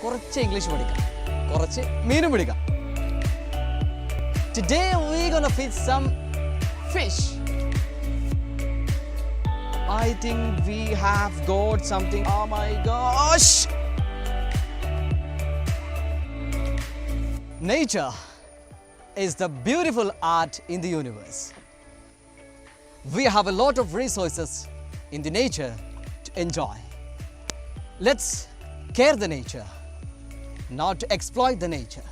കുറച്ച് ഇംഗ്ലീഷ് പഠിക്കാം, കുറച്ച് മീനും പിടിക്കാം. Today we're gonna feed some fish. I think we have got something. Oh my gosh! Nature is the beautiful art in the universe. We have a lot of resources in the nature to enjoy. Let's care the nature, not to exploit the nature.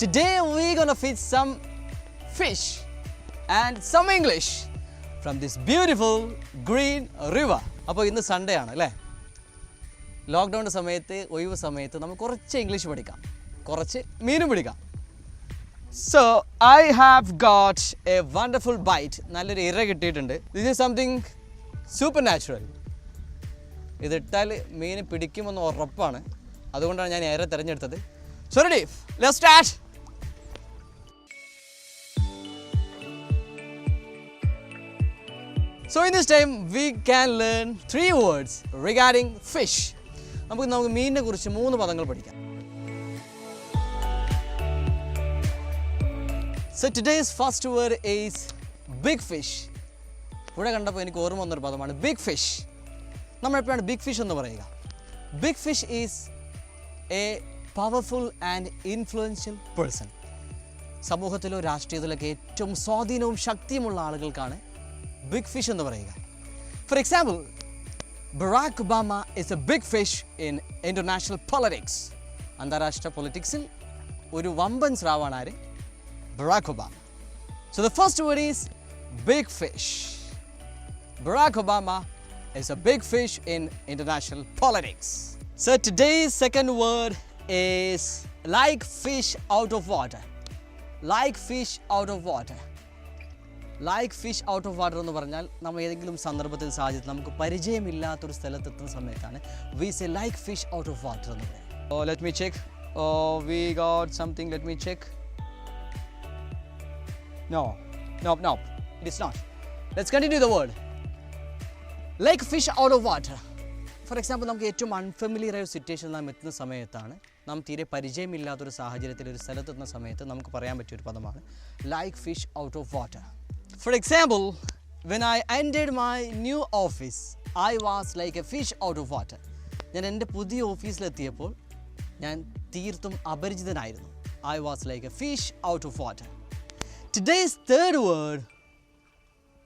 Today we're gonna feed some fish and some English from this beautiful green river. അപ്പോൾ ഇന്ന് Sunday ആണ് അല്ലേ? ലോക്ക്ഡൗണിൻ്റെ സമയത്ത് ഒഴിവ് സമയത്ത് നമുക്ക് കുറച്ച് English പഠിക്കാം, കുറച്ച് മീനും പിടിക്കാം. So I have got a wonderful bite. നല്ലൊരു ഇര കിട്ടിയിട്ടുണ്ട്. This is something supernatural. ഇതിട്ടാൽ മീൻ പിടിക്കുമെന്ന് ഉറപ്പാണ്. അതുകൊണ്ടാണ് ഞാൻ ഇര തിരഞ്ഞെടുത്തത്. So ready? Let's start. So in this time we can learn 3 words regarding fish. നമുക്ക് മീനിനെ കുറിച്ച് 3 പദങ്ങൾ പഠിക്കാം. So today's first word is big fish. ഇവിടെ കണ്ടപ്പോൾ എനിക്ക് ഓർമ്മ വന്നൊരു പദമാണ് ബിഗ് ഫിഷ്. നമ്മൾ എപ്പോഴാണ് ബിഗ് ഫിഷ് എന്ന് പറയുക? Big fish is a powerful and influential person. സമൂഹത്തിലോ രാഷ്ട്രീയത്തിലൊക്കെ ഏറ്റവും സ്വാധീനവും ശക്തിയുമുള്ള ആളുകൾക്കാണ് ബിഗ് ഫിഷ് എന്ന് പറയുക. For example, Barack Obama is a big fish in international politics. അന്താരാഷ്ട്ര പൊളിറ്റിക്സിൽ ഒരു വമ്പൻ സ്രാവാണ് ആര്? Barack Obama. So the first word is big fish. Barack Obama is a big fish in international politics. So today's second word is like fish out of water. Like fish out of water. Like fish out of water എന്ന് പറഞ്ഞാൽ നമ്മൾ ഏതെങ്കിലും സന്ദർഭത്തിൽ സാഹചര്യത്തിൽ നമുക്ക് പരിചയമില്ലാത്തൊരു സ്ഥലത്തെത്തുന്ന സമയത്താണ് we say like fish out of water എന്ന് പറയുന്നത്. Oh, let me check. Oh, we got something. Let me check. No, it is not. Let's continue the word. Like fish out of water. For example, നമുക്ക് ഏറ്റവും unfamiliar ആയ ഒരു situation നാം എത്തുന്ന സമയത്താണ്, നാം തീരെ പരിചയമില്ലാത്തൊരു സാഹചര്യത്തിൽ ഒരു സ്ഥലത്തെത്തുന്ന സമയത്ത് നമുക്ക് പറയാൻ പറ്റിയൊരു പദമാണ് like fish out of water. For example, when I entered my new office, I was like a fish out of water. ഞാൻ എൻ്റെ പുതിയ ഓഫീസിലെത്തിയപ്പോൾ ഞാൻ തീർത്തും അപരിചിതനായിരുന്നു. I was like a fish out of water. Today's third word,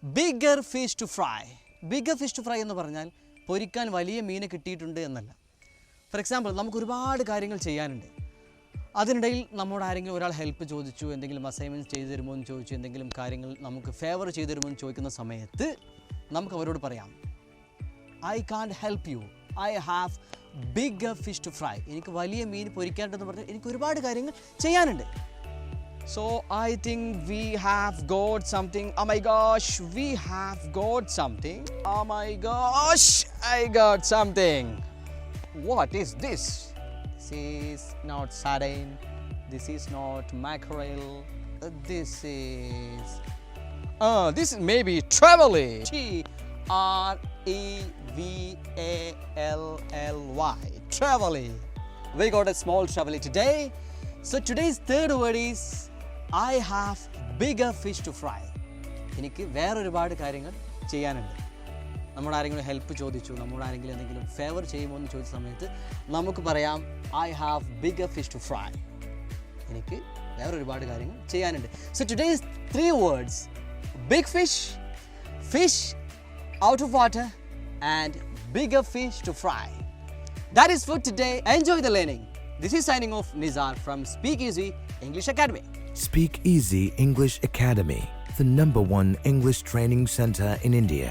bigger fish to fry. Bigger fish to fry എന്ന് പറഞ്ഞാൽ പൊരിക്കാൻ വലിയ മീനെ കിട്ടിയിട്ടുണ്ട് എന്നല്ല. ഫോർ എക്സാമ്പിൾ, നമുക്ക് ഒരുപാട് കാര്യങ്ങൾ ചെയ്യാനുണ്ട്. അതിനിടയിൽ നമ്മോട് ആരെങ്കിലും ഒരാൾ ഹെൽപ്പ് ചോദിച്ചു, എന്തെങ്കിലും അസൈൻമെൻറ്റ് ചെയ്തു തരുമോ എന്ന് ചോദിച്ചു, എന്തെങ്കിലും കാര്യങ്ങൾ നമുക്ക് ഫേവർ ചെയ്തു തരുമോ എന്ന് ചോദിക്കുന്ന സമയത്ത് നമുക്ക് അവരോട് പറയാം I can't help you, I have bigger fish to fry. എനിക്ക് വലിയ മീൻ പൊരിക്കാനുണ്ടെന്ന് പറഞ്ഞാൽ എനിക്ക് ഒരുപാട് കാര്യങ്ങൾ ചെയ്യാനുണ്ട്. So I think we have got something. Oh my gosh, we have got something. Oh my gosh, I got something. What is this? This is not sardine. This is not mackerel. This is maybe trevally. Trevally. Trevally. We got a small trevally today. So today's third word is I have bigger fish to fry. എനിക്ക് വേറൊരുപാട് കാര്യങ്ങൾ ചെയ്യാനുണ്ട്. നമ്മൾ ആരെങ്കിലും help ചോദിച്ചു, നമ്മൾ ആരെങ്കിലും എന്തെങ്കിലും ഫേവർ ചെയ്യുമോ എന്ന് ചോദിച്ച സമയത്ത് നമുക്ക് പറയാം I have bigger fish to fry. എനിക്ക് വേറൊരുപാട് കാര്യങ്ങൾ ചെയ്യാനുണ്ട്. So today's 3 words: big fish, fish out of water and bigger fish to fry. That is for today. Enjoy the learning. This is signing off, Nizar from Speak Easy English Academy. Speak Easy English Academy, the #1 English training center in India.